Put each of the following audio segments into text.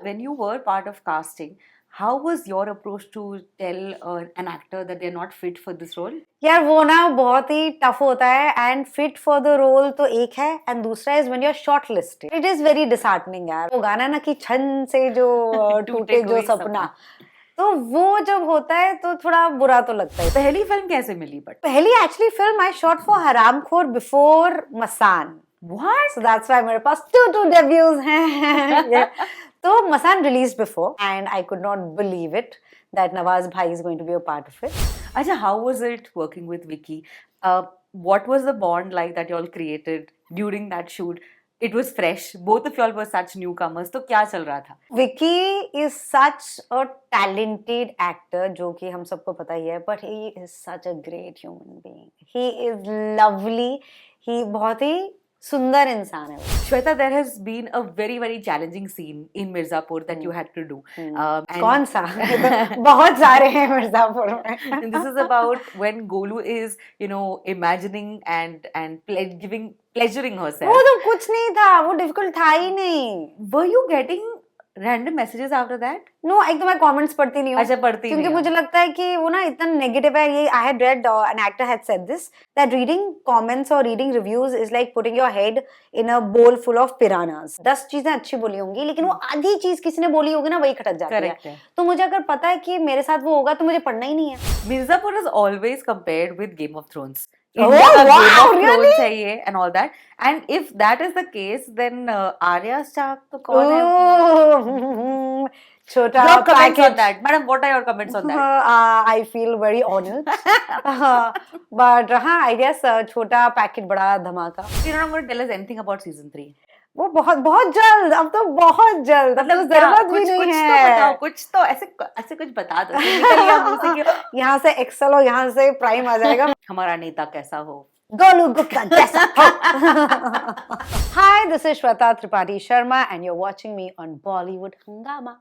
when you were part of casting, how was your approach to tell an actor that they're not fit for this role? यार वो ना बहुत ही tough होता है and fit for the role तो एक है एंड दूसरा is when you are short listed it is very disheartening यार वो गाना ना कि छन से जो टूटे जो सपना तो वो जब होता है तो थोड़ा बुरा तो लगता है पहली फिल्म कैसे मिली बट पहली actually film I shot for Haramkhor before Masaan What? So that's why मेरे पास two debuts हैं yeah. तो मसान released before and I could not believe it that Nawaz Bhai is going to be a part of it. Acha, how was it working with Vicky? What was the bond like that you all created during that shoot? It was fresh. Both of y'all were such newcomers. तो क्या चल रहा था? Vicky is such a talented actor जो कि हम सबको पता ही है but he is such a great human being. He is lovely. He बहुत ही सुंदर इंसान है वो. Shweta, there has been a very, very challenging scene in Mirzapur that you had to do. And कौन सा? बहुत सारे हैं मिर्जापुर में. and this is about when Golu is, you know, imagining and pleasuring herself. वो तो कुछ नहीं था, वो डिफिकल्ट था ही नहीं. Were you getting random messages after that? No, एक तो मैं कमेंट्स पढ़ती नहीं हूँ. अच्छा, पढ़ती क्योंकि नहीं मुझे लगता है कि वो ना इतना नेगेटिव है. ये I had read an actor had said this that reading comments or reading reviews is like putting your head in a bowl full of piranhas. 10 चीजें अच्छी बोली होंगी लेकिन वो आधी चीज किसी ने बोली होगी ना वही खटक जाती Correct है. है. तो मुझे अगर पता है कि मेरे साथ वो होगा तो मुझे पढ़ना ही नहीं है. Mirzapur is always compared with Game of Thrones. Oh, India का wow, Game of really? Thrones है ये and all that. And if that is the case, then Arya Stark तो कौन है? Oh, छोटा Your comments on package. that, madam. What are your comments on that? I feel very honored. But हाँ, I guess छोटा packet बड़ा धमाका. You're not going to tell us anything about season 3. वो बहुत बहुत जल्द, अब तो बहुत जल्द, अब तो जरूरत भी नहीं कुछ है. तो बताओ, कुछ तो ऐसे कुछ बता दो. निकल गया मुंह से कि यहाँ से एक्सेल और यहाँ से प्राइम आ जाएगा. हमारा नेता कैसा हो. गोलू गुप्ता जैसा हो. Hi, this is Shweta Tripathi Sharma and you're watching me on Bollywood Hungama.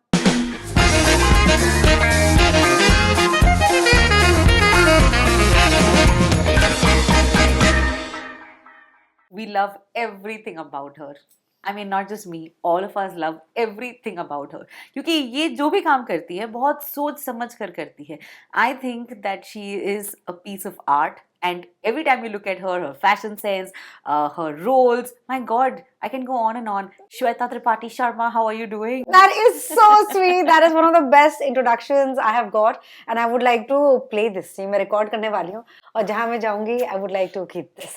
We love everything about her. I mean, not just me, all of us love everything about her. क्योंकि ये जो भी काम करती है बहुत सोच समझ कर करती है. I think that she is a piece of art. And every time you look at her, her fashion sense, her roles, my God, I can go on and on. Shweta Tripathi Sharma, how are you doing? That is so sweet. That is one of the best introductions I have got, and I would like to play this. ये मैं record करने वाली हूँ और जहाँ मैं जाऊँगी, I would like to keep this.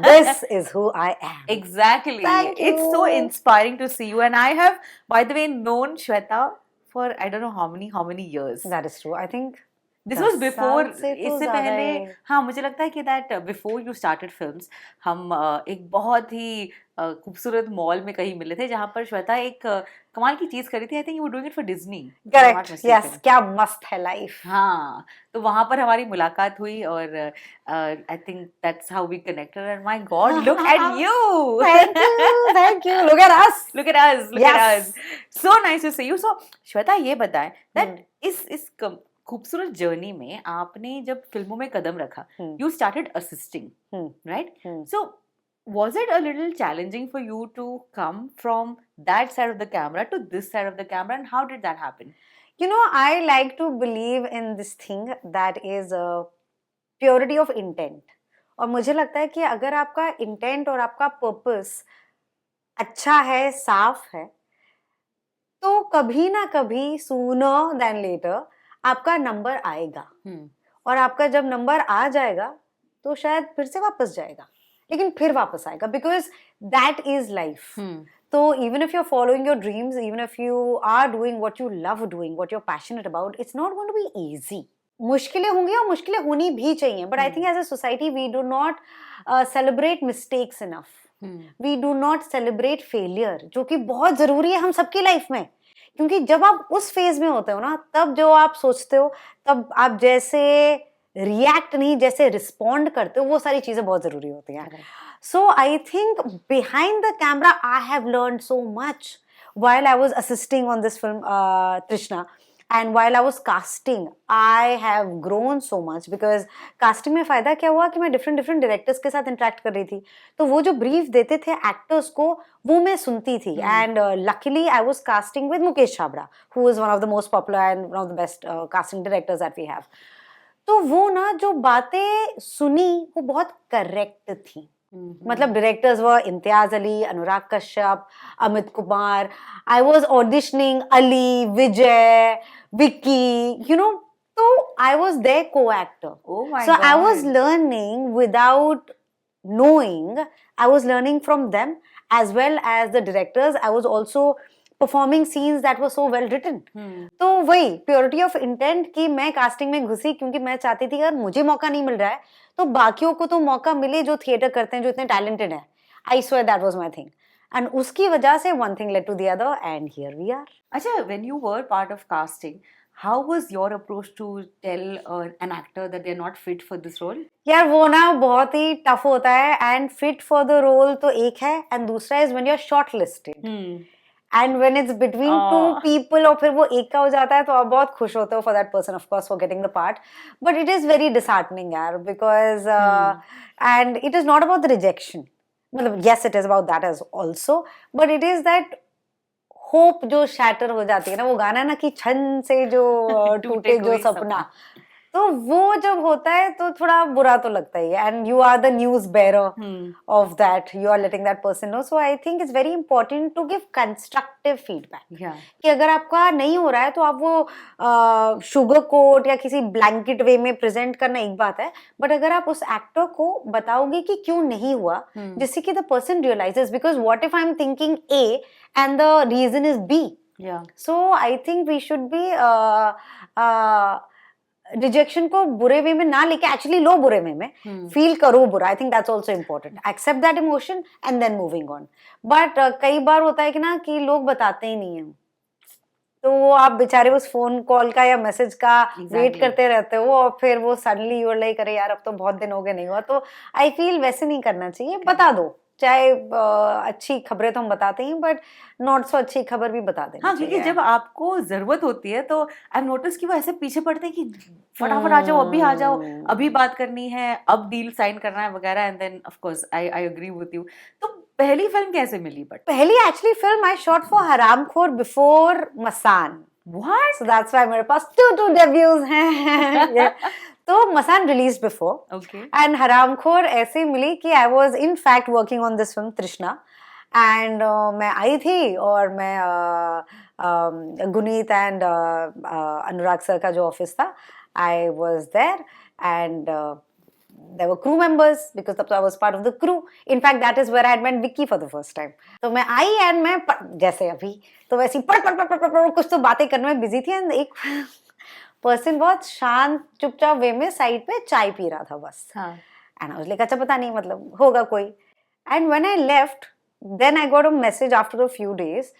This is who I am. Exactly. Thank you. It's so inspiring to see you. And I have, by the way, known Shweta for I don't know how many years. That is true. I think. This was 10 before, साल से तो इससे ज़्यादा पहले है. हाँ मुझे लगता है कि that before you started films हम एक बहुत ही खूबसूरत मॉल में कहीं मिले थे जहाँ पर श्वेता एक कमाल की चीज करी थी. I think you were doing it for Disney. Correct. Yes. क्या मस्त है लाइफ. हाँ तो वहां पर हमारी मुलाकात हुई और I think that's how we connected. And my God look at you. Thank you. Thank you. Look at us. Look at us. Look at Yes. us. So nice to see you. So Shweta ये बताएं that इस खूबसूरत journey में आपने जब फिल्मों में कदम रखा, you started assisting, right? So was it a little challenging for you to come from that side of the camera to this side of the camera, and how did that happen? You know, I like to believe in this thing that is purity of intent. और मुझे लगता है कि अगर आपका intent और आपका purpose अच्छा है, साफ है, तो कभी ना कभी sooner than later आपका नंबर आएगा. और आपका जब नंबर आ जाएगा तो शायद फिर से वापस जाएगा लेकिन फिर वापस आएगा because that is life. तो even if you're following your dreams, even if you are doing what you love doing, what you're passionate about, it's not going to be easy. मुश्किलें होंगी और मुश्किलें होनी भी चाहिए. But I think as a society we do not celebrate mistakes enough. We do not celebrate failure, जो कि बहुत ज़रूरी है हम सबकी लाइफ में. क्योंकि जब आप उस फेज में होते हो ना तब जो आप सोचते हो तब आप जैसे रिएक्ट नहीं जैसे रिस्पॉन्ड करते हो वो सारी चीज़ें बहुत ज़रूरी होती हैं. So I think behind the camera I have learned so much while I was assisting on this film Trishna. And while I was casting I have grown so much because casting में फ़ायदा क्या हुआ कि मैं different directors के साथ interact कर रही थी, तो वो जो brief देते थे actors को वो मैं सुनती थी. And luckily I was casting with Mukesh Chhabra, who is one of the most popular and one of the best casting directors that we have. तो वो ना जो बातें सुनी वो बहुत करेक्ट थी. मतलब directors were Imtiaz Ali, Anurag Kashyap, Amit Kumar. I was auditioning Ali, Vijay, Vicky, you know. तो आई वॉज देयर को actor. Oh my So I was God. learning without knowing. I was learning from them as well as the directors. I was also performing scenes that were so well written. तो वही purity of intent की मैं casting में घुसी क्योंकि मैं चाहती थी अगर मुझे मौका नहीं मिल रहा है तो बाकियों को तो मौका मिले जो थिएटर करते हैं, जो इतने टैलेंटेड है. I swear that was my thing. And उसकी वजह से one thing led to the other and here we are. अच्छा, when you were part of casting, how was your approach to tell an actor that they're not fit for this role? यार वो ना बहुत ही tough होता है. And fit for the role तो एक है एंड दूसरा is when you are short listed and when it's between two people और फिर वो एक का हो जाता है तो आप बहुत खुश होते हो for that person of course for getting the part. But it is very disheartening यार because and it is not about the rejection. मतलब yes it is about that as also, but it is that hope जो shatter हो जाती है ना, वो गाना ना कि छन से जो टूटे जो सपना, तो वो जब होता है तो थोड़ा बुरा तो लगता ही है. And you are the news bearer of that, you are letting that person know. So I think it's very important to give constructive feedback. Yeah. कि अगर आपका नहीं हो रहा है तो आप वो शुगर कोट या किसी ब्लैंकेट वे में प्रेजेंट करना एक बात है, बट अगर आप उस एक्टर को बताओगे कि क्यों नहीं हुआ, जिससे कि the person realises, because what if I am thinking A and the reason is B. Yeah. So I think we should be rejection को बुरे वे में ना लेके एक्चुअली लो बुरे वे में फील करो बुरा. I think that's also important. Accept that emotion and then moving on. But कई बार होता है कि ना कि लोग बताते ही नहीं है, तो वो आप बेचारे उस फोन कॉल का या मैसेज का वेट करते रहते हो और फिर वो सडनली यूर लाइक अरे यार अब तो बहुत दिन हो गए नहीं हुआ. तो आई फील वैसे नहीं करना चाहिए. बता दो, चाहे अच्छी खबरें तो हम बताते हैं बट नॉट सो अच्छी खबर भी बता देना. हाँ, क्योंकि जब आपको जरूरत होती है तो आई नोटिस कि वो ऐसे पीछे पड़ते हैं कि फटाफट आ जाओ, अभी आ जाओ, अभी बात करनी है, अब डील साइन करना है वगैरह. And then of course I agree with you. तो पहली फिल्म कैसे मिली? बट पहली actually film I shot for Haramkhor before Masaan. What? So that's why मेरे पास टू डेब्यूज हैं. तो Masaan release before. Okay. And Haramkhor ऐसे मिली कि I was in fact working on this film Trishna. And मैं आई थी और मैं गुनीत एंड अनुराग सर का जो ऑफिस था, I was there and there were crew members because तब तो I was part of the crew. In fact, that is where I had met Vicky for the first time. तो मैं आई and मैं जैसे अभी तो वैसी पड़ कुछ तो बातें करने में बिजी थी. एंड एक पर्सन बहुत शांत चुपचाप वे में साइड पे चाय पी रहा था बस. एंड आई वाज लाइक अच्छा पता नहीं मतलब होगा कोई. And when I left then I got a message after a few days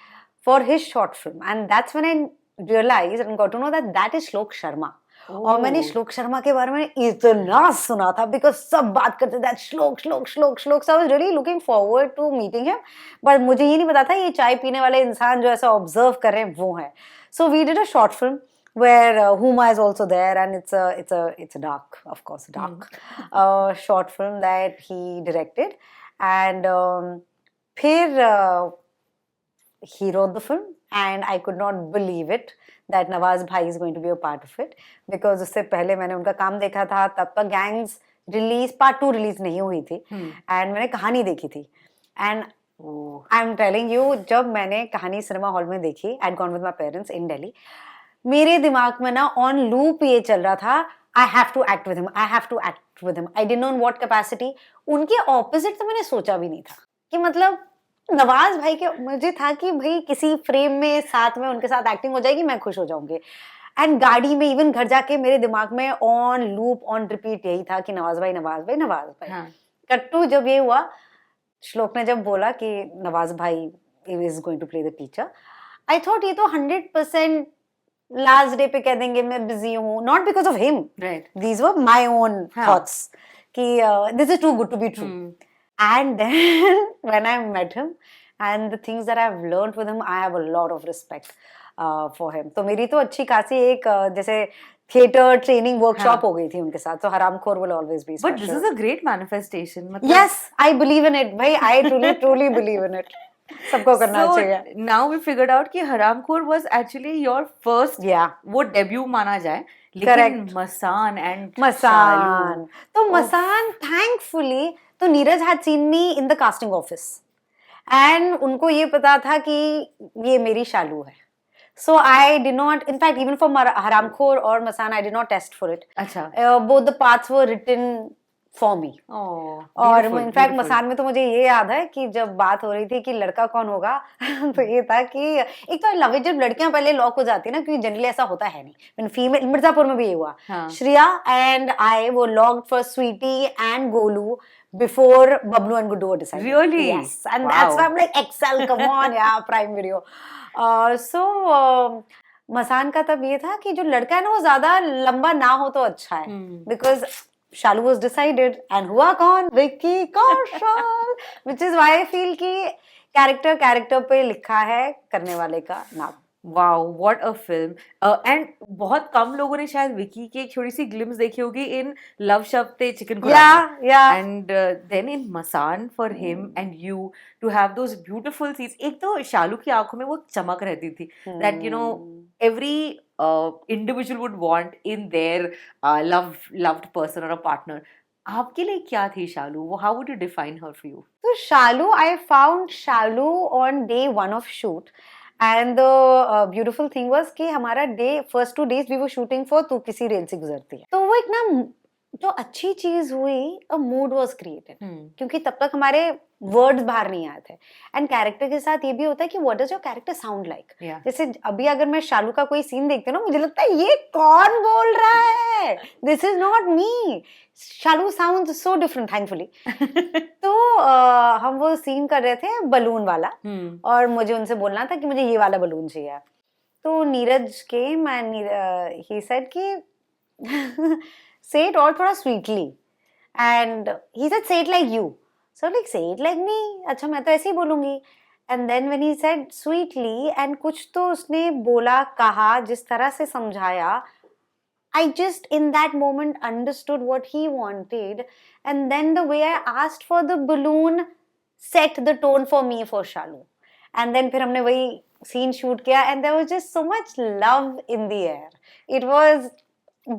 for his short film and that's when I realised and got to know that is Shlok Sharma. और मैंने श्लोक शर्मा के बारे में इतना सुना था बिकॉज सब बात करते थे श्लोक Shlok Shlok Shlok. So I was really looking forward to meeting him, but मुझे ये नहीं पता था ये चाय पीने वाले इंसान जो ऐसा ऑब्जर्व कर रहे हैं वो है. So we did a short film where Huma is also there, and it's a dark, of course, short film that he directed, and फिर he wrote the film, and I could not believe it that Nawaz Bhai is going to be a part of it, because उससे पहले मैंने उनका काम देखा था तब तक गैंग्स रिलीज पार्ट 2 रिलीज नहीं हुई थी एंड मैंने कहानी देखी थी. And I am telling you, जब मैंने कहानी सिनेमा हॉल में देखी, I had gone with my parents इन दिल्ली, मेरे दिमाग में ना ऑन लूप ये चल रहा था I have to act with him, I have to act with him. I didn't know in what capacity. उनके ऑपोजिट तो मैंने सोचा भी नहीं था कि मतलब नवाज भाई के, मुझे था कि भाई किसी फ्रेम में साथ में उनके साथ एक्टिंग हो जाएगी मैं खुश हो जाऊंगी. एंड गाड़ी में इवन घर जाके मेरे दिमाग में ऑन लूप ऑन रिपीट यही था कि नवाज भाई नवाज भाई नवाज भाई. कट्टू जब ये हुआ, श्लोक ने जब बोला कि नवाज भाई is going to play the teacher, I thought ये तो 100% लास्ट डे पे कह देंगे मैं बिजी हूँ, not because of him, these were my own thoughts कि this is too good to be true. And then when I met him and the things that I've learned with him, I have a lot of respect. For him. तो मेरी तो अच्छी खासी एक जैसे theatre training workshop हाँ. हो गई थी उनके साथ. तो Haramkhor will always be But this special. is a great manifestation. मतलब Yes, I believe in it. भाई, I truly believe in it. सबको करना so चाहिए. now we figured out कि हरामखोर was actually your first Yeah, वो डेब्यू माना जाए, लेकिन correct. मसान एंड शालू. मसान. तो Oof. मसान thankfully तो Neeraj had seen me in the casting office and उनको ये पता था कि ये मेरी शालू है. So I did not, in fact, even for Haramkhor or Masan, I did not test for it. अच्छा. Both the parts were written for me. Oh, और beautiful, इनफैक्ट beautiful. मसान में तो मुझे ये याद है कि जब बात हो रही थी कि लड़का कौन होगा तो ये था कि एक तो लव इट जब लड़कियां पहले लॉक हो जाती है ना, क्योंकि जनरली ऐसा होता है नहीं. फीमेल मिर्जापुर में भी ये हुआ. हाँ. Shreya and I were locked for Sweety and Golu before Bablu and Guddu were decided. Really? Yes, and Wow. that's why I'm like Excel, come on, yeah, Prime Video. So मसान का तब ये था कि जो लड़का है ना वो ज्यादा लंबा ना हो तो अच्छा है, because Shalu was decided and हुआ कौन? Vicky Kaushal, which is why I feel कि कैरेक्टर पे लिखा है करने वाले का नाम. Wow, what a film. And बहुत कम लोगों ने शायद विकी की एक छोटी सी ग्लिम्स देखी होगी इन लव शब्दे chicken Yeah, yeah. And then in Masaan for him and you two have those beautiful scenes. एक तो शालू की आंखों में वो चमक रहती थी that you know every individual would want in their loved person और अ पार्टनर. आपके लिए क्या थी Shalu? How would you define her for you? So Shalu, I found Shalu on day 1 of shoot. And the beautiful thing was कि हमारा first 2 days we were shooting for तू किसी rail से गुजरती है. तो वो एक ना जो अच्छी चीज हुई, a mood was created. क्योंकि तब तक हमारे वर्ड्स बाहर नहीं आए थे. एंड कैरेक्टर के साथ ये भी होता है कि what does your character sound like. जैसे अभी अगर मैं शालू का कोई सीन देखती हूँ ना, मुझे लगता है ये कौन बोल रहा है, this is not me. Shalu sounds so different thankfully. तो हम वो सीन कर रहे थे बलून वाला, और मुझे उनसे बोलना था कि मुझे ये वाला बलून चाहिए. तो Neeraj came and he said कि say it all थोड़ा sweetly, and he said say it like you. So like say it like me. अच्छा मैं तो ऐसे ही बोलूंगी. And then when he said sweetly and कुछ तो उसने बोला कहा जिस तरह से समझाया, I just in that moment understood what he wanted, and then the way I asked for the balloon set the tone for me for Shalu. And then फिर हमने वही scene shoot किया, and there was just so much love in the air. It was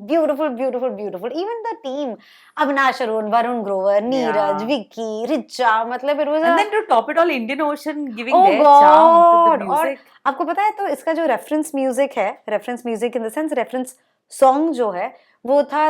beautiful, beautiful, beautiful. Even the team, Avinash Arun, Varun Grover, Neeraj, Vicky, Richa, मतलब it was and then to top it all, Indian Ocean giving oh their God. charm to the music. और आपको पता है तो इसका जो reference music है, reference music in the sense reference song जो है वो था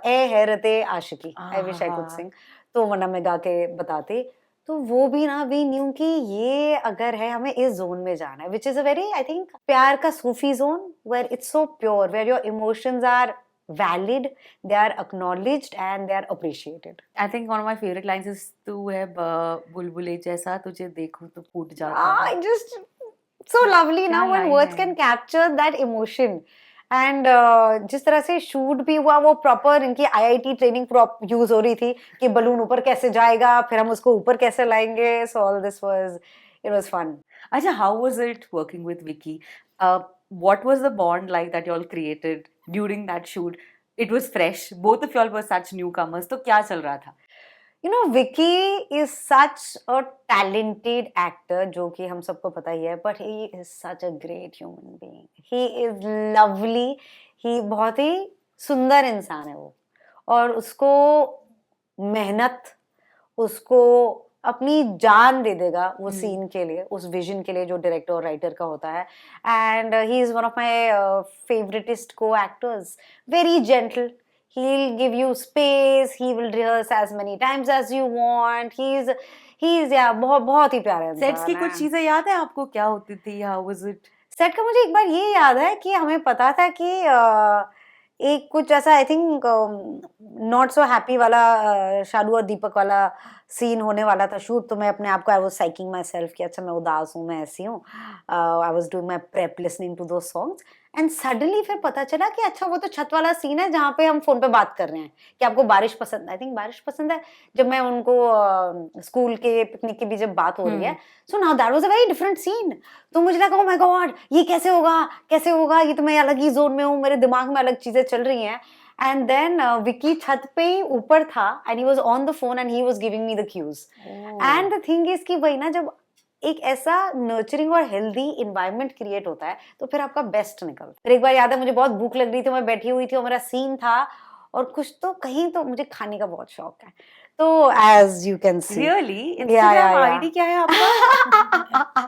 ए हैरते आशिकी, I wish I could sing. तो वरना मैं गा के बताती. तो वो भी ना वी न्यू कि ये अगर है हमें इस जोन में जाना है, which is a very I think प्यार का सूफी zone, where it's so pure, where your emotions are valid, they are acknowledged and they are appreciated. I think one of my favorite lines is तू है बुलबुले जैसा तुझे देखूं तो फूट जाता है. Just so lovely now when words can capture that emotion. And जिस तरह से शूट भी हुआ वो प्रॉपर इनकी IIT ट्रेनिंग यूज हो रही थी कि बलून ऊपर कैसे जाएगा, फिर हम उसको ऊपर कैसे लाएंगे. So all this was it was fun. अच्छा, how was it working with Vicky? What was the bond like that you all created during that shoot? It was fresh. Both of you all were such newcomers. तो क्या चल रहा था? You know, Vicky is such a talented actor, जो कि हम सबको पता ही है, but he is such a great human being. He is lovely. He बहुत ही सुंदर इंसान है वो, और उसको मेहनत, उसको अपनी जान दे देगा वो सीन के लिए, उस विजन के लिए जो डायरेक्टर और राइटर का होता है. And he is one of my favouritest co actors. Very gentle. He'll give you space. He will rehearse as many times as you want. He's yeah, बहुत ही प्यारा इंसान है. सेट्स की कुछ चीजें याद है आपको, क्या होती थी? How was it? सेट का मुझे एक बार ये याद है कि हमें पता था कि एक कुछ ऐसा I think not so happy वाला शालू और दीपक वाला सीन होने वाला था शूट, तो मैं अपने आप को आई वाज साइकिंग माई सेल्फ कि अच्छा मैं उदास हूँ, मैं ऐसी हूँ, I was doing my prep listening to those songs, and suddenly फिर पता चला कि अच्छा वो तो छत वाला सीन है जहाँ पे हम फोन पे बात कर रहे हैं कि आपको बारिश पसंद, आई थिंक बारिश पसंद है, जब मैं उनको स्कूल के पिकनिक की भी जब बात हो रही है, so now that was a very different scene. तो मुझे लगा ओ माय गॉड ये कैसे होगा, कैसे होगा, ये तो मैं अलग ही जोन में हूँ, मेरे दिमाग में अलग चीजें चल रही हैं। एंड देन विकी छत पे ही ऊपर था and he was on the phone and he was giving me the cues. And the thing is कि वही ना, जब एक ऐसा नर्चरिंग और हेल्दी इन्वायरमेंट क्रिएट होता है तो फिर आपका बेस्ट निकलता है। फिर एक बार याद है मुझे बहुत भूख लग रही थी, मैं बैठी हुई थी और मेरा सीन था और कुछ तो कहीं, तो मुझे खाने का बहुत शौक है, तो as you can see really Instagram ID क्या है आपका?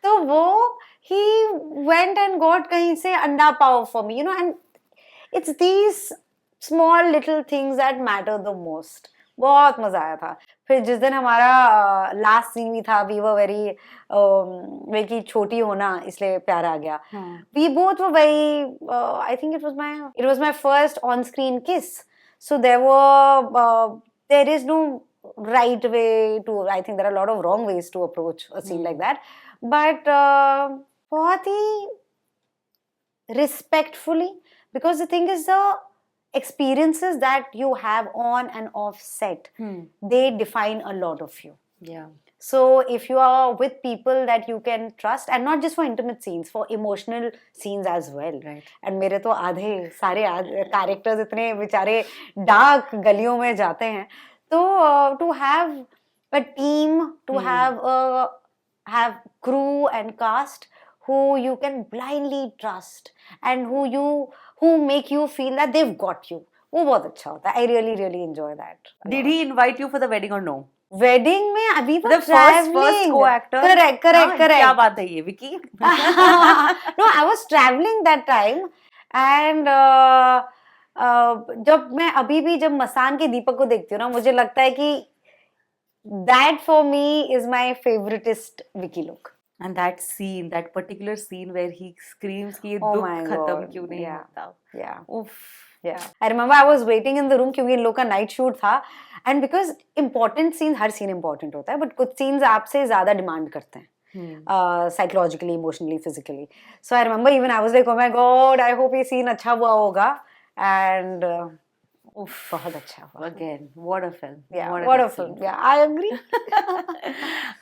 तो वो ही वेंट एंड गॉट कहीं से अंडा पाव for me, you know, and it's these small little things that matter the most. बहुत मजा आया था। फिर जिस दिन हमारा लास्ट सीन भी था, वी वर वेरी वे की छोटी होना इसलिए प्यार आ गया। We both were very, I think it was my first on screen kiss, so there is no right way to, I think there are a lot of wrong ways to approach a scene like that, but बहुत ही respectfully, because the thing is the experiences that you have on and off set, they define a lot of you. Yeah. So if you are with people that you can trust, and not just for intimate scenes, for emotional scenes as well. Right. And मेरे तो आधे सारे characters इतने बेचारे dark गलियों में जाते हैं, तो to have a team, to have crew and cast who you can blindly trust and who make you feel that they've got you, वो बहुत अच्छा होता है. I really really enjoy that. Did he invite you for the wedding or no? Wedding में अभी वो The first traveling. co-actor. Correct. क्या बात है ये Vicky? No, I was traveling that time and जब मैं अभी भी जब मसान के दीपक को देखती हूँ ना, मुझे लगता है कि that for me is my favoritist Vicky look. And that scene, that particular scene where he screams कि ये Oh दुख my खत्म God. क्यों नहीं Yeah. होता? Yeah. Oof. Yeah. I remember I was waiting in the room क्योंकि इन लोग का नाइट शूट था, and because important scene, her scene important होता है, but कुछ scenes आपसे ज़्यादा डिमांड करते हैं. Psychologically, emotionally, physically. So I remember even I was like, oh my God, I hope ये scene अच्छा हुआ होगा, and बहुत अच्छा हुआ. Again, what a film. Yeah, What what a good film. scene. Yeah, I agree.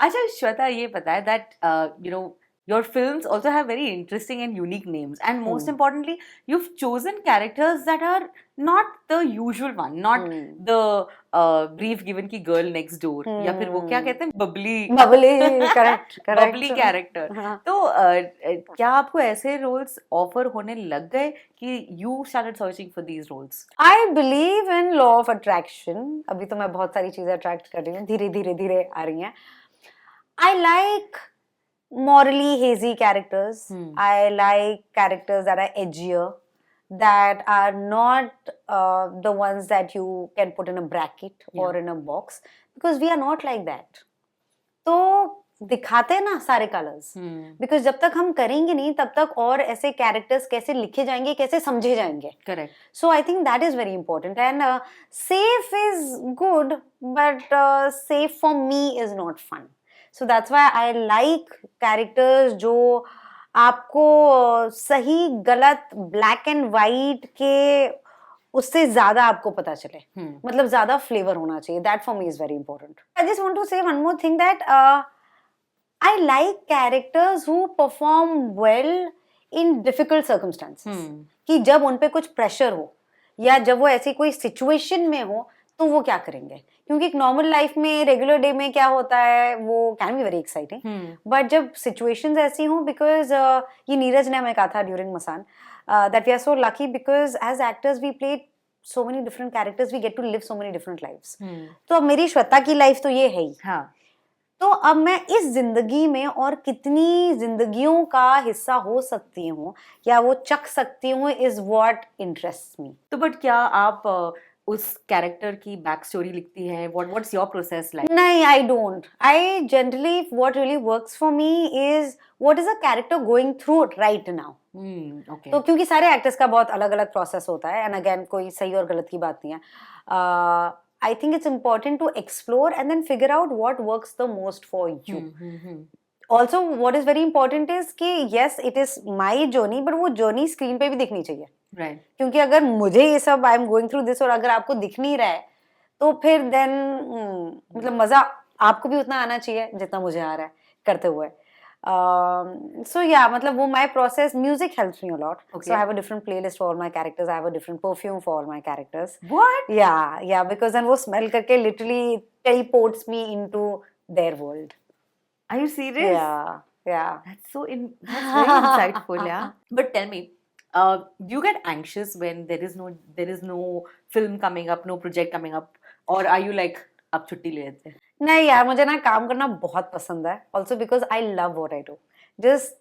अच्छा श्वेता, ये पता है that you know your films also have very interesting and unique names, and most importantly you've chosen characters that are not the usual one, not the brief given की girl next door या फिर वो क्या कहते हैं bubbly correct. bubbly character. तो क्या आपको ऐसे roles offer होने लग गए कि you started searching for these roles? I believe in law of attraction. अभी तो मैं बहुत सारी चीजें attract कर रही हूँ, धीरे आ रही हैं. I like morally hazy characters. I like characters that are edgier, that are not the ones that you can put in a bracket or in a box, because we are not like that. तो दिखाते हैं ना सारे colours, because जब तक हम करेंगे नहीं तब तक और ऐसे कैरेक्टर्स कैसे लिखे जाएंगे, कैसे समझे जाएंगे. Correct. So I think that is very important, and safe is good but safe for me is not fun. So that's why I like characters जो आपको सही गलत ब्लैक एंड वाइट के उससे ज्यादा आपको पता चले, मतलब ज्यादा फ्लेवर होना चाहिए. That for me is very important. I just want to say one more thing, that I like characters who perform well in difficult circumstances. कि जब उन पे कुछ प्रेशर हो या जब वो ऐसी कोई सिचुएशन में हो तो वो क्या करेंगे. क्योंकि एक नॉर्मल लाइफ में, रेगुलर डे में क्या होता है, वो can be very exciting, but जब सिचुएशंस ऐसी हों, बिकॉज ये नीरज ने हमें कहा था during Masaan, that we are so lucky because as actors we played so many different characters, we get to live so many different lives. तो अब मेरी श्वेता की लाइफ तो ये है ही. हाँ. तो अब मैं इस जिंदगी में और कितनी जिंदगियों का हिस्सा हो सकती हूँ या वो चख सकती हूँ, इज व्हाट इंटरेस्ट्स मी. तो बट क्या आप उस कैरेक्टर की बैक स्टोरी लिखती है? What's your process like? नहीं, I don't. I generally what really works for me is what is a character going through right now. Okay. तो क्योंकि सारे एक्टर्स का बहुत अलग अलग प्रोसेस होता है, एंड अगेन कोई सही और गलत की बात नहीं है. I think it's important to explore and then figure out what works the most for you. Also, what is very important is कि yes, it is my journey, but वो journey screen पे भी दिखनी चाहिए. Right. क्योंकि अगर मुझे ये सब आई एम गोइंग थ्रू दिस और अगर आपको दिख नहीं रहा है तो फिर देन मतलब मजा आपको भी उतना आना चाहिए जितना मुझे आ रहा है करते हुए. So yeah, मतलब वो my process, music helps me a lot. Okay. So I have a different playlist for all my characters. I have a different perfume for all my characters. What? Yeah, because then वो smell करके literally teleports me into their world. Are you serious? Yeah. That's very insightful, yeah. But tell me, do you get anxious when there is no film coming up, no project coming up, or are you like अब छुट्टी ले लेते हैं? नहीं यार, मुझे ना काम करना बहुत पसंद है. Also because I love what I do. Just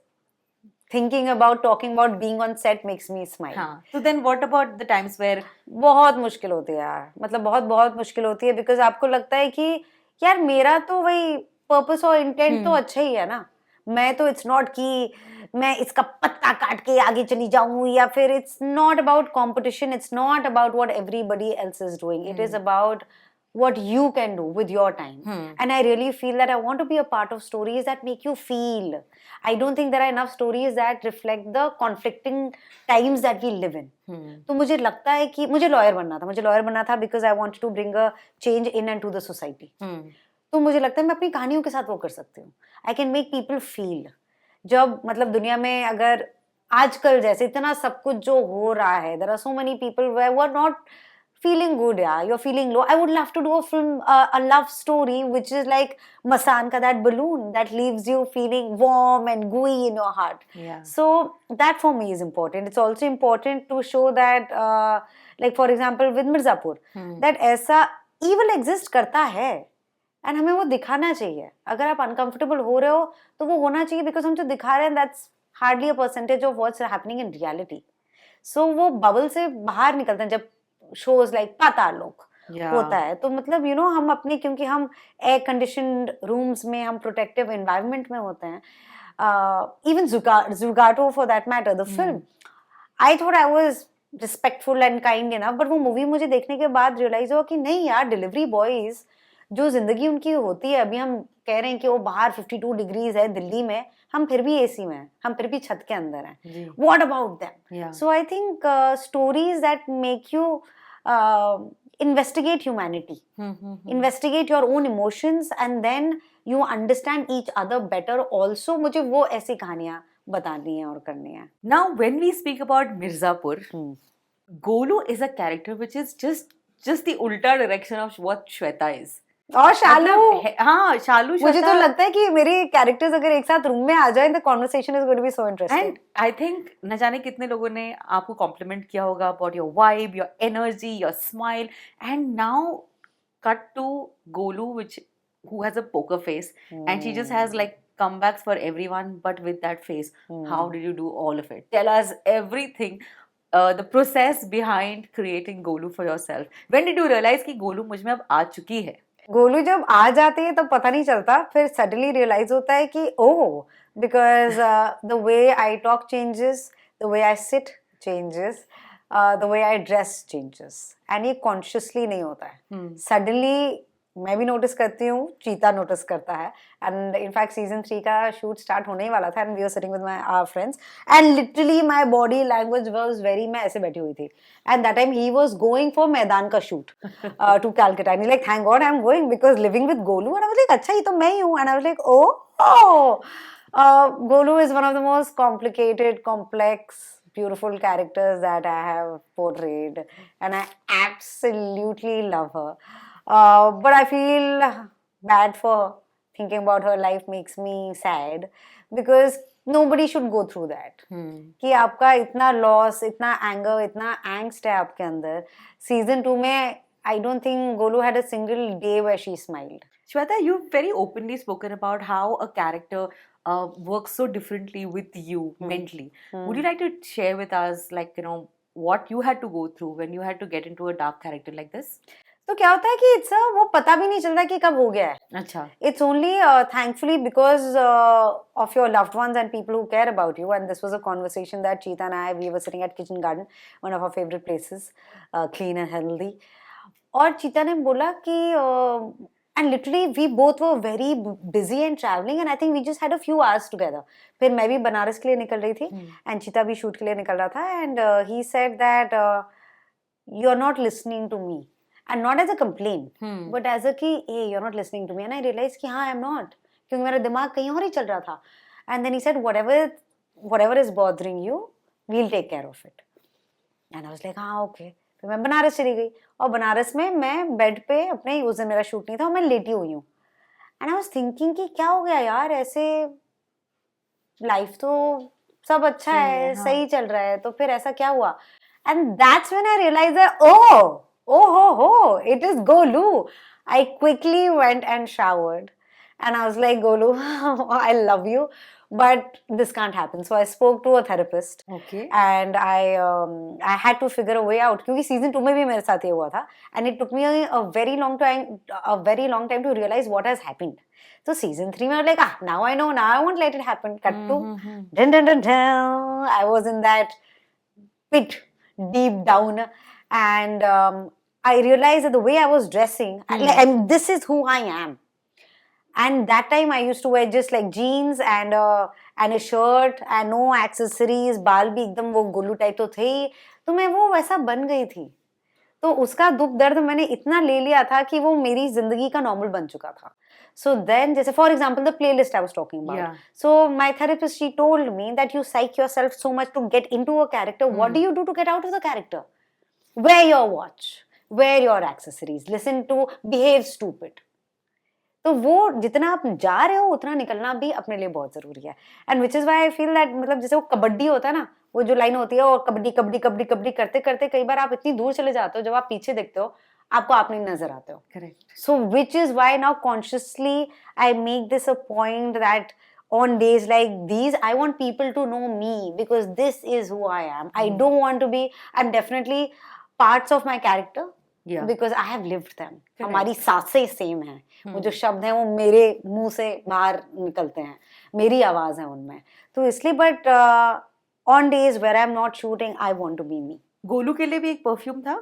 thinking about, talking about being on set makes me smile. हाँ. So then what about the times where बहुत मुश्किल होती है यार, मतलब बहुत बहुत मुश्किल होती है because आपको लगता है कि यार मेरा तो वही पर्पस और इंटेंट तो अच्छा ही है ना. मैं तो इट्स नॉट कि मैं इसका पत्ता काट के आगे चली जाऊं या फिर it's not about competition, it's not about what everybody else is doing. It is about what you can do with your time. And I really feel that I want to be a part of stories that make you feel. I don't think there are enough stories that reflect the conflicting times that we live in. तो मुझे लगता है कि मुझे lawyer बनना था because I wanted to bring a change in and to the society. तो मुझे लगता है मैं अपनी कहानियों के साथ वो कर सकती हूँ. I can make people feel. जब मतलब दुनिया में अगर आजकल जैसे इतना सब कुछ जो हो रहा है, there are so many people who are not feeling good, yeah, you're feeling low. I would love to do a film, a love story, which is like Masan ka, that balloon that leaves you feeling warm and gooey in your heart. Yeah. So that for me is important. It's also important to show that, like for example, with Mirzapur, that ऐसा evil exist करता है, and हमें वो दिखाना चाहिए. अगर आप uncomfortable हो रहे हो, तो वो होना चाहिए because हम जो दिखा रहे हैं, that's hardly a percentage of what's happening in reality. So वो bubble से बाहर निकलते हैं जब shows like पाताल लोक होता है. तो मतलब you know हम अपने क्योंकि हम air conditioned rooms में हम protective environment में होते हैं. Even Zugato for that matter, the film, I thought I was respectful and kind enough, but वो movie मुझे देखने के बाद realize हुआ कि नहीं यार, delivery boys जो जिंदगी उनकी होती है, अभी हम कह रहे हैं कि वो बाहर 52 डिग्रीज है दिल्ली में, हम फिर भी एसी में हैं, हम फिर भी छत के अंदर हैं. What about them? So I think stories that make you investigate humanity, investigate your own emotions, and then you understand each other better. Also, मुझे वो ऐसी कहानियां बतानी है और करनी है. Now, when we speak about Mirzapur, Golu is a character which is just the ulta direction of what Shweta is. और शालू, हाँ शालू, मुझे तो लगता है कि मेरे कैरेक्टर्स अगर एक साथ रूम में आ जाएं तो conversation is going to be so interesting. And I think न जाने कितने लोगों ने आपको कॉम्प्लीमेंट किया होगा about your vibe, your energy, your smile. And now cut to Golu which who has a poker face and she just has like comebacks for everyone but with that face. How did you do all of it? Tell us everything. The process behind creating Golu for yourself. When did you realize कि गोलू मुझ में अब आ चुकी है? गोलू जब आ जाती है तब पता नहीं चलता, फिर सडनली रियलाइज होता है कि oh, because the way I talk changes, the way I sit changes, the way I dress changes, and ये कॉन्शियसली नहीं होता है. सडनली मैं भी नोटिस करती हूँ, चीता नोटिस करता है. एंड इनफैक्ट सीजन 3 का शूट स्टार्ट होने ही वाला था and we were sitting with my friends and literally my body language was very, मैं ऐसे बैठी हुई थी and that time he was going for Maidaan का shoot to Calcutta and like thank God I am going because living with Golu. And I was like अच्छा ये तो मैं ही हूँ. And I was like Golu is one of the most complicated, complex, beautiful characters that I have portrayed, and I absolutely love her. But I feel bad for thinking about her life makes me sad because nobody should go through that. कि आपका इतना loss, इतना anger, इतना angst है आपके अंदर. Season 2 में I don't think Golu had a single day where she smiled. Shweta, you've very openly spoken about how a character works so differently with you mentally. Would you like to share with us, like, you know, what you had to go through when you had to get into a dark character like this? तो क्या होता है कि it's वो पता भी नहीं चलता कि कब हो गया है. अच्छा. It's only thankfully because of your loved ones and people who care about you. And this was a conversation that Cheeta and I, we were sitting at Kitchen Garden, one of our favorite places, clean and healthy. और चीता ने बोला कि and literally we both were very busy and traveling and I think we just had a few hours together. फिर मैं भी बनारस के लिए निकल रही थी and चीता भी शूट के लिए निकल रहा था and he said that you're not listening to me and not as a complaint but as a कि hey you're not listening to me and I realized कि हाँ I'm not क्योंकि मेरा दिमाग कहीं और ही चल रहा था and then he said whatever is bothering you we'll take care of it and I was like हाँ okay. फिर मैं बनारस चली गई और बनारस में मैं बेड पे अपने उस दिन मेरा शूट नहीं था और मैं लेटी हुई हूँ एंड आई वाज थिंकिंग कि क्या हो गया यार ऐसे लाइफ तो सब अच्छा है सही चल रहा है तो फिर ऐसा क्या हुआ and that's when I realise that oh ho it is Golu. I quickly went and showered and I was like Golu I love you but this can't happen so I spoke to a therapist and I had to figure a way out क्योंकि season 2 में भी मेरे साथ ये हुआ था and it took me a very long time to realize what has happened so season 3 में I was like now I know now I won't let it happen cut to dun, dun, dun, dun. I was in that pit deep down and I realized that the way I was dressing and this is who I am and that time I used to wear just like jeans and a shirt and no accessories बाल भी एकदम वो Golu type तो थे ही तो मैं वो वैसा बन गई थी तो उसका दुख दर्द मैंने इतना ले लिया था कि वो मेरी जिंदगी का नॉर्मल बन चुका था so then जैसे for example the playlist I was talking about so my therapist she told me that you psych yourself so much to get into a character what do you do to get out of the character wear your watch wear your accessories listen to behave stupid तो वो जितना आप जा रहे हो उतना निकलना भी अपने लिए बहुत जरूरी है and which is why I feel that मतलब जैसे वो कबड्डी होता है ना वो जो लाइन होती है और कबड्डी कबड्डी कबड्डी कबड्डी करते करते कई बार आप इतनी दूर चले जाते हो जब आप पीछे देखते हो आपको आप नहीं नजर आते हो correct so which is why now consciously I make this a point that on days like these I want people to know me because this is who I am I don't want to be I'm definitely parts of my character because I have lived them हमारी सांसें same हैं वो जो शब्द हैं वो मेरे मुंह से बाहर निकलते हैं मेरी आवाज है उनमें तो इसलिए but on days where I am not shooting I want to be me Golu के लिए भी एक परफ्यूम था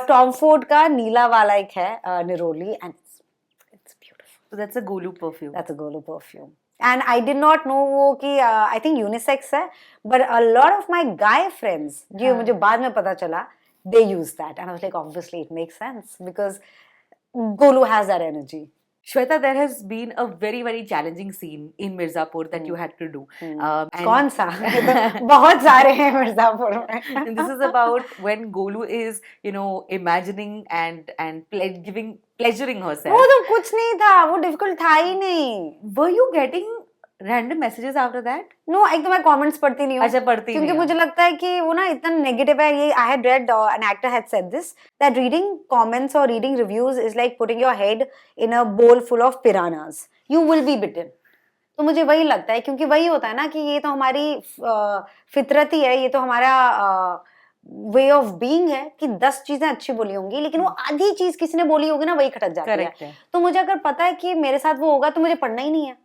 टॉम फोर्ड का नीला वाला एक है निरोली and it's beautiful so that's a Golu perfume that's a Golu perfume and I did not know वो कि I think unisex है but a lot of my guy friends जो मुझे बाद में पता चला they use that and I was like obviously it makes sense because Golu has that energy Shweta, there has been a very, very challenging scene in Mirzapur that you had to do. कौन सा? बहुत सारे हैं मिर्जापुर में. And this is about when Golu is, you know, imagining and pleasuring herself. वो तो कुछ नहीं था, वो difficult था ही नहीं. Were you getting random messages after that? No, एक तो मैं comments पढ़ती नहीं हूँ. अच्छा पढ़ती नहीं. क्योंकि मुझे लगता है कि वो ना इतना negative है. ये I had read an actor had said this that reading comments or reading reviews is like putting your head in a bowl full of piranhas. You will be bitten. तो मुझे वही लगता है क्योंकि वही होता है ना कि ये तो हमारी फितरत ही है ये तो हमारा वे ऑफ बीइंग है कि 10 चीजें अच्छी बोली होंगी लेकिन वो आधी चीज किसी ने बोली होगी ना वही खटक जाती है तो मुझे अगर पता है कि मेरे साथ वो होगा तो मुझे पढ़ना ही नहीं है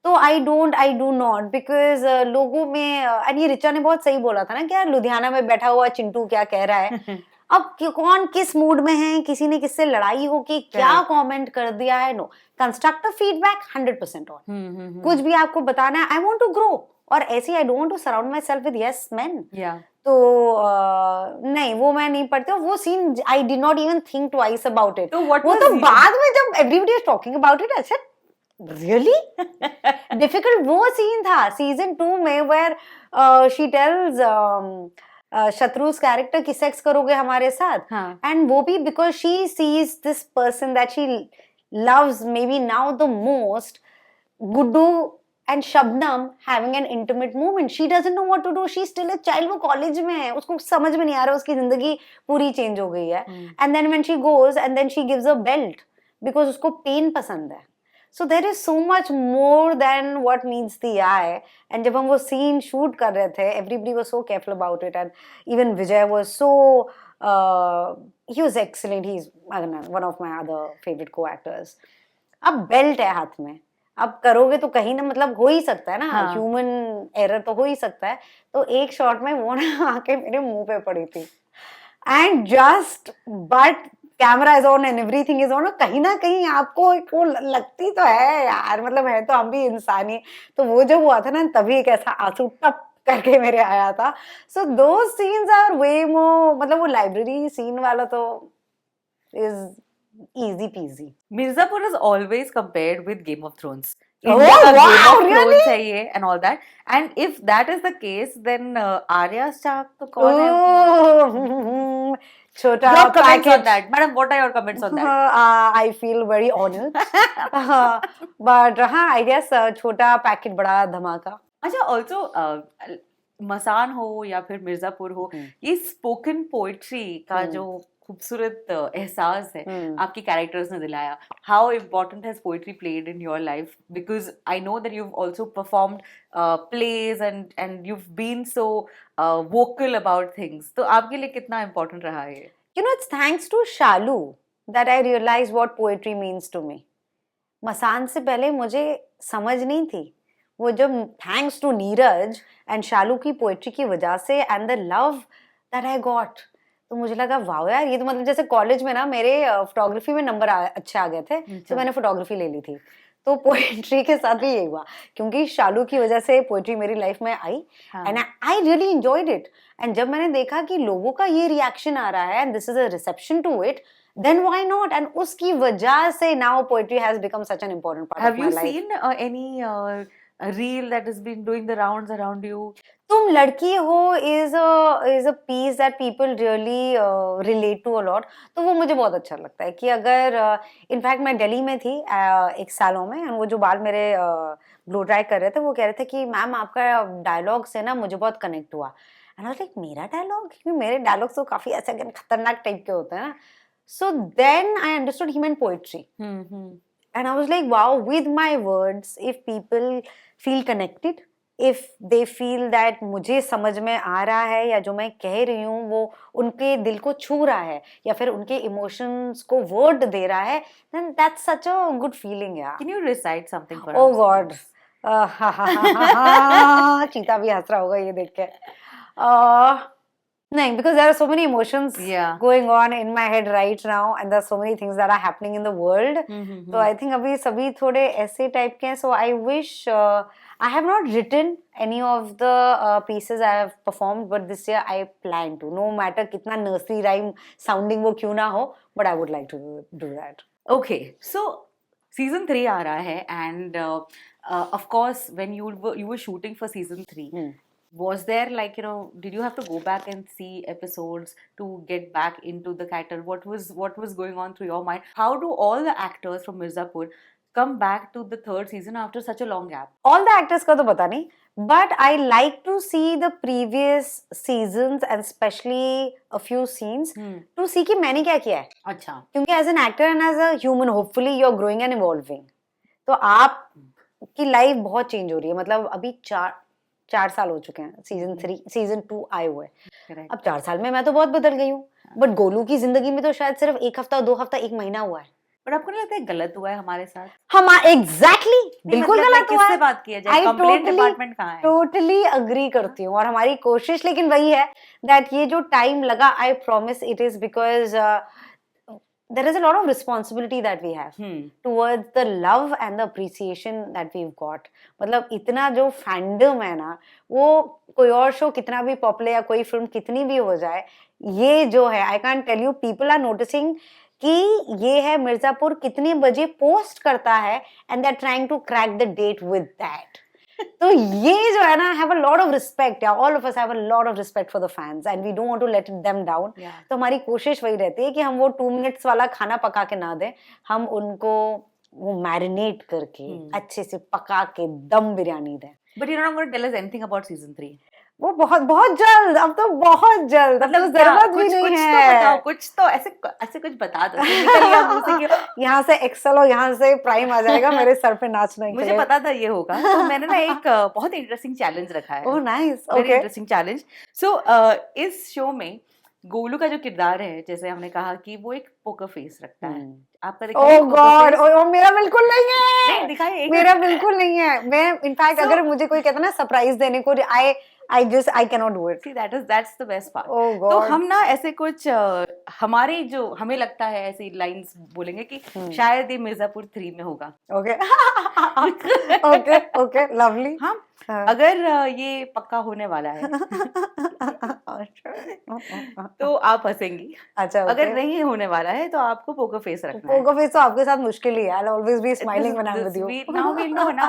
तो आई डू नॉट बिकॉज लोगों में एंड ये रिचा ने बहुत सही बोला था ना कि यार लुधियाना में बैठा हुआ चिंटू क्या कह रहा है अब कौन किस मूड में है किसी ने किससे लड़ाई हो कि क्या कमेंट कर दिया है नो कंस्ट्रक्टिव फीडबैक 100% ऑन कुछ भी आपको बताना है आई वांट टू ग्रो और ऐसे I don't want to surround myself with yes men तो नहीं वो मैं नहीं पढ़ती वो scene I did not even think twice about it वो तो बाद में जब everybody is talking about it अच्छा really difficult वो सीन था सीजन 2 में where she tells शत्रु's character कि सेक्स करोगे हमारे साथ and वो भी because she sees this person that she loves maybe now the most Guddu and Shabnam having an intimate moment she doesn't know what to do she's still a child वो college में है उसको समझ में नहीं आ रहा उसकी जिंदगी पूरी चेंज हो गई है and then when she goes and then she gives a belt because उसको पेन पसंद है So there is so much more than what meets the eye. And जब हम वो scene shoot कर रहे थे, everybody was so careful about it. And even Vijay was so, he was excellent. He's one of my other favorite co-actors. अब belt है हाथ में. अब करोगे तो कहीं ना मतलब हो ही सकता है ना ह्यूमन एरर तो हो ही सकता है तो एक शॉट में वो ना आके मेरे मुंह पे पड़ी थी and just but camera is on and everything is on, कहीं ना कहीं आपको एक वो लगती तो है यार, मतलब है तो हम भी इंसान ही। तो वो जब हुआ था ना तभी एक ऐसा आंसू टप करके मेरे आया था। सो दो सीन्स आर वे मोर, मतलब वो लाइब्रेरी सीन वाला तो is easy PG. Mirzapur is always compared with Game of Thrones. Oh, India का wow, Game of Thrones really? है ये and all that. And if that is the case, then Arya Stark तो कौन है? Oh, छोटा Your comments on package. that, madam. What are your comments on that? I feel very honored. But हाँ, I guess छोटा packet बड़ा धमाका। अच्छा, also मसान हो या फिर मिर्जापुर हो, ये स्पोकन पोएट्री का जो खूबसूरत एहसास है आपके कैरेक्टर्स ने दिलाया, how important has poetry played in your life? Because I know that you also performed plays and you've been so vocal about things, तो आपके लिए कितना इम्पोर्टेंट रहा है? You know, it's thanks to Shalu that I realized what poetry means to me. मसान से पहले मुझे समझ नहीं थी, वो जब थैंक्स टू नीरज एंड शालू की पोएट्री की वजह से and the love that I got, तो मुझे लगा वाओ यार, ये तो मतलब जैसे कॉलेज में ना मेरे फोटोग्राफी में नंबर अच्छे आ गए थे, तो मैंने फोटोग्राफी ले ली थी। तो पोएट्री के साथ भी ये हुआ, क्योंकि शालू की वजह से पोएट्री मेरी लाइफ में I and I really enjoyed it. And जब मैंने देखा कि लोगों का ये रिएक्शन आ रहा है and this is a reception to it, then why not? And उसकी वजह से now poetry has become such an important part Have of my life. you seen any reel that has been doing the rounds around you? तुम लड़की हो is a piece that people really relate to a lot. तो वो मुझे बहुत अच्छा लगता है कि अगर इनफैक्ट मैं दिल्ली में थी एक सालों में, और वो जो बाल मेरे ब्लो ड्राई कर रहे थे वो कह रहे थे कि मैम आपका डायलॉग से ना मुझे बहुत कनेक्ट हुआ। एंड आई वाज लाइक मेरा डायलॉग? क्योंकि मेरे डायलॉग्स तो काफी ऐसे खतरनाक टाइप के होते हैं ना। So then I understood he meant poetry. And I was like, wow, with my words, if people feel connected, if they feel that मुझे समझ में आ रहा है या जो मैं कह रही हूँ वो उनके दिल को छू रहा है या फिर उनके emotions को word दे रहा है, then that's such a good feeling, yeah. Can you recite something for Oh us? God. चीता भी हंस रहा होगा ये देख के। No, because there are so many emotions going on in my head right now, and there are so many things that are happening in the world. So I think अभी सभी थोड़े ऐसे type के हैं. So I wish I have not written any of the pieces I have performed, but this year I plan to. No matter कितना nursery rhyme sounding वो क्यों ना हो, but I would like to do that. Okay, so season 3 आ रहा है, and of course when you were shooting for season 3. Was there like, did you have to go back and see episodes to get back into the character? What was going on through your mind? How do all the actors from Mirzapur come back to the third season after such a long gap? All the actors का तो पता नहीं, but I like to see the previous seasons and especially a few scenes to see कि मैंने क्या किया है. अच्छा. क्योंकि as an actor and as a human, hopefully you're growing and evolving. तो आप की लाइफ बहुत चेंज हो रही है. मतलब अभी 4 साल हो चुके हैं, सीजन 2 आए हुए। अब 4 साल में मैं तो बहुत बदल गई हूँ, बट गोलू की जिंदगी में तो शायद सिर्फ 1 हफ्ता 2 हफ्ता 1 महीना हुआ है। बट आपको नहीं लगता है गलत हुआ है हमारे साथ? हम एग्जैक्टली बिल्कुल गलत हुआ है। किससे बात किया जाए? कंप्लेंट डिपार्टमेंट कहाँ है? टोटली अग्री करती हूँ, और हमारी कोशिश लेकिन वही है दैट ये जो टाइम लगा, I promise it is because there is a lot of responsibility that we have towards the love and the appreciation that we've got. मतलब इतना जो फैंडम है ना, वो कोई और शो कितना भी पॉपुलर या कोई फिल्म कितनी भी हो जाए, ये जो है I can tell you, people are noticing कि ये है मिर्जापुर कितने बजे पोस्ट करता है and they are trying to crack the date with that. तो ये जो है ना, have a lot of respect, या all of us have a lot of respect for the fans and we don't want to let them down. तो हमारी कोशिश वही रहती है कि हम वो 2 मिनट्स वाला खाना पका के ना दें, हम उनको वो मैरिनेट करके अच्छे से पका के दम बिरयानी दें. But you're not going to tell us anything about season 3. वो बहुत जल्द, अब तो बहुत जल्द, मतलब जरूरत भी नहीं है. कुछ तो ऐसे कुछ बता दो. निकल गया मुंह से क्यों? यहाँ से एक्सेल और यहाँ से प्राइम आ जाएगा, मेरे सर पे नाचना. मुझे पता था ये होगा, तो मैंने ना एक बहुत इंटरेस्टिंग चैलेंज रखा है. Oh nice, very interesting challenge. So इस शो में गोलू का जो किरदार है, जैसे हमने कहा कि वो एक पोकर फेस रखता है. आपका दिखाइए. ओह गॉड, ओह मेरा बिल्कुल नहीं है. नहीं दिखाइए. मेरा बिल्कुल नहीं है. मैं इनफैक्ट अगर मुझे कोई कहता ना सरप्राइज देने को, I cannot do it. See, that's the best part. Oh तो God. हम ना ऐसे कुछ हमारे जो हमें लगता है ऐसी लाइंस बोलेंगे कि शायद ये मिर्जापुर 3 में होगा. Okay. Okay, lovely. हाँ, हाँ. अगर ये पक्का होने वाला है तो आप हंसेंगी. अच्छा, अगर okay. नहीं होने वाला है तो आपको पोकर फेस रखना है. पोकर फेस तो आपके साथ मुश्किल ही है. I'll always be smiling when I'm with you. Now we'll know ना.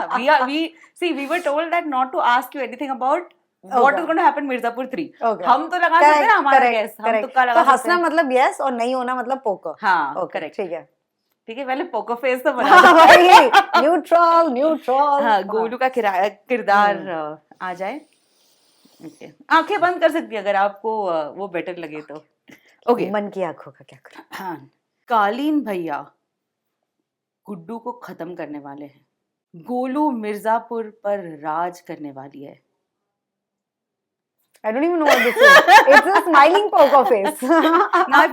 We were told that not to ask you anything about what is going to happen Mirzapur 3. Okay. हम तो लगा सकते हैं ना हमारा guess. हम तुक्का लगा तो सकते हैं. हंसना मतलब yes और नहीं होना मतलब पोकर. हाँ, Okay, correct. ठीक है. ठीक है, पहले पोकर फेस तो बना हाँ दो. भाई, neutral. हाँ, गोलू का किरदार आ जाए. Okay. आंखें बंद कर सकती है अगर आपको वो बेटर लगे तो. Okay. मन की आंखों का क्या करूं? हाँ, कालीन भैया गुड्डू को खत्म करने वाले हैं. गोलू मिर्जापुर पर राज करने वाली है. I don't even know what this is. It's a smiling poker face. Now if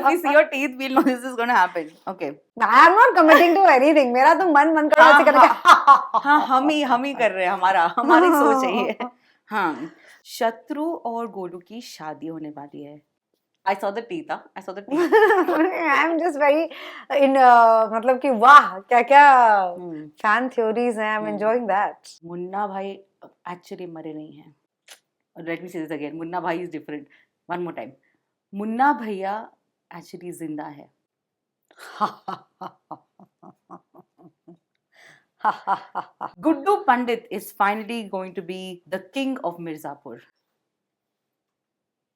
you see your teeth, we'll know this is going to happen. Okay. I am not committing to anything. मेरा तो मन कर रहा है ऐसे करके. हाँ, हम ही कर रहे हैं. हमारी सोच है ये. हाँ, शत्रु और गोलू की शादी होने वाली है. I saw the teeth. I saw the teeth. I am just very in मतलब कि वाह क्या fan theories हैं. I'm enjoying that. मुन्ना भाई actually मरे नहीं हैं. Let me say this again. Munna भाई is different. One more time. Munna भैया actually जिंदा है. Guddu Pandit is finally going to be the king of Mirzapur.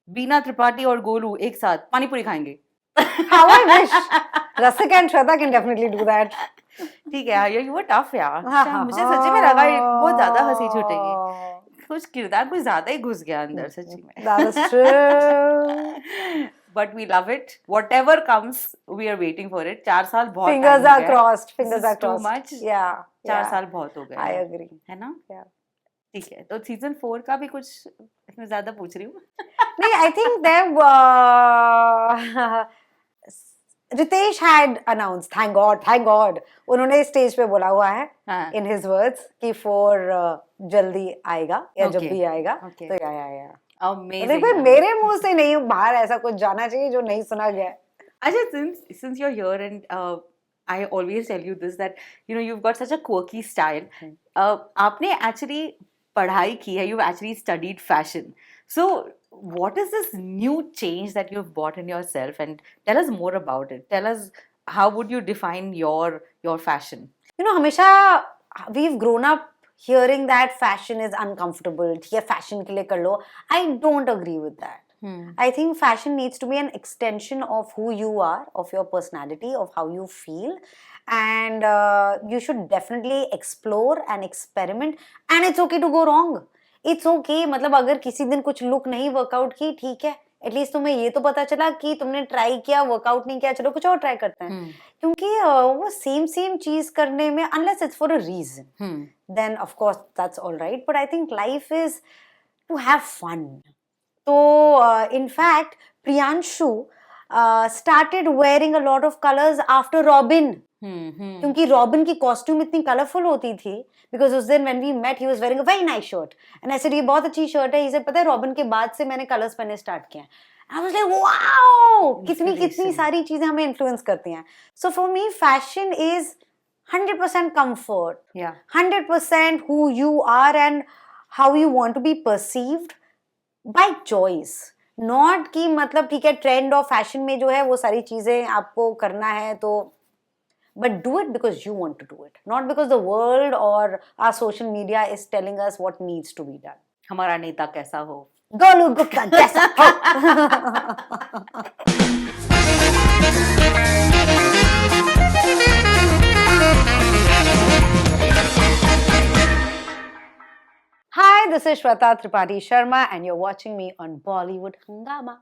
बीना त्रिपाठी और गोलू एक साथ पानी पूरी खाएंगे. How I wish. Rasik and Shweta can definitely do that. ठीक है, you were tough यार. मुझे सच्ची में लगा बहुत ज्यादा हंसी छूटेगी. कुछ किरदार कुछ ज्यादा ही घुस गया अंदर सच्ची में. That is true. But we love it. Whatever comes, we are waiting for it. 4 साल बहुत Fingers are crossed. Fingers are too crossed. much. Yeah. 4 साल बहुत हो गए. I agree. है ना? Yeah. ठीक है, तो सीजन 4 का भी कुछ इसमें ज्यादा पूछ रही हूँ. नहीं, I think there Ritesh had announced, thank God, उन्होंने स्टेज पे बोला हुआ है in his words कि 4 जल्दी आएगा या जब भी आएगा. तो या Amazing. देखो मेरे मुंह से नहीं बाहर ऐसा कुछ जाना चाहिए जो नहीं सुना गया है. Ajay, since you're here and I always tell you this that you've got such a quirky style. आपने actually पढ़ाई की है. You've actually studied fashion. So what is this new change that you've brought in yourself, and tell us more about it. Tell us how would you define your fashion? हमेशा we've grown up hearing that fashion is uncomfortable. ठीक है, fashion के लिए कर लो. I don't agree with that. I think fashion needs to be an extension of who you are, of your personality, of how you feel, and you should definitely explore and experiment, and it's okay to go wrong. It's okay. मतलब अगर किसी दिन कुछ look नहीं workout की, ठीक है, at least तुम्हें ये तो पता चला कि तुमने ट्राई किया, वर्कआउट नहीं किया, चलो कुछ और ट्राई करते हैं. क्योंकि वो सेम चीज करने में unless it's for a reason, then of course that's all right. But I think life is to have fun. So in fact, Priyanshu started wearing a lot of colors after Robin. क्योंकि Robin की costume इतनी colourful होती थी. Because उस दिन when we met he was wearing a very nice shirt and I said ये बहुत अच्छी शर्ट है. इसे पता है रॉबिन के बाद से मैंने कलर्स पहनने स्टार्ट किए हैं. आई वाज लाइक वाओ, कितनी सारी चीजें हमें इन्फ्लुएंस करती हैं. So for me fashion is 100% comfort, 100% who you are and how you want to be perceived by choice. Not कि मतलब ठीक है ट्रेंड और फैशन में जो है वो सारी चीजें आपको करना है तो, but do it because you want to do it, not because the world or our social media is telling us what needs to be done. हमारा नेता कैसा हो, गोलू गुप्ता जैसा हो. Hi, this is Shweta Tripathi Sharma and you're watching me on Bollywood Hungama.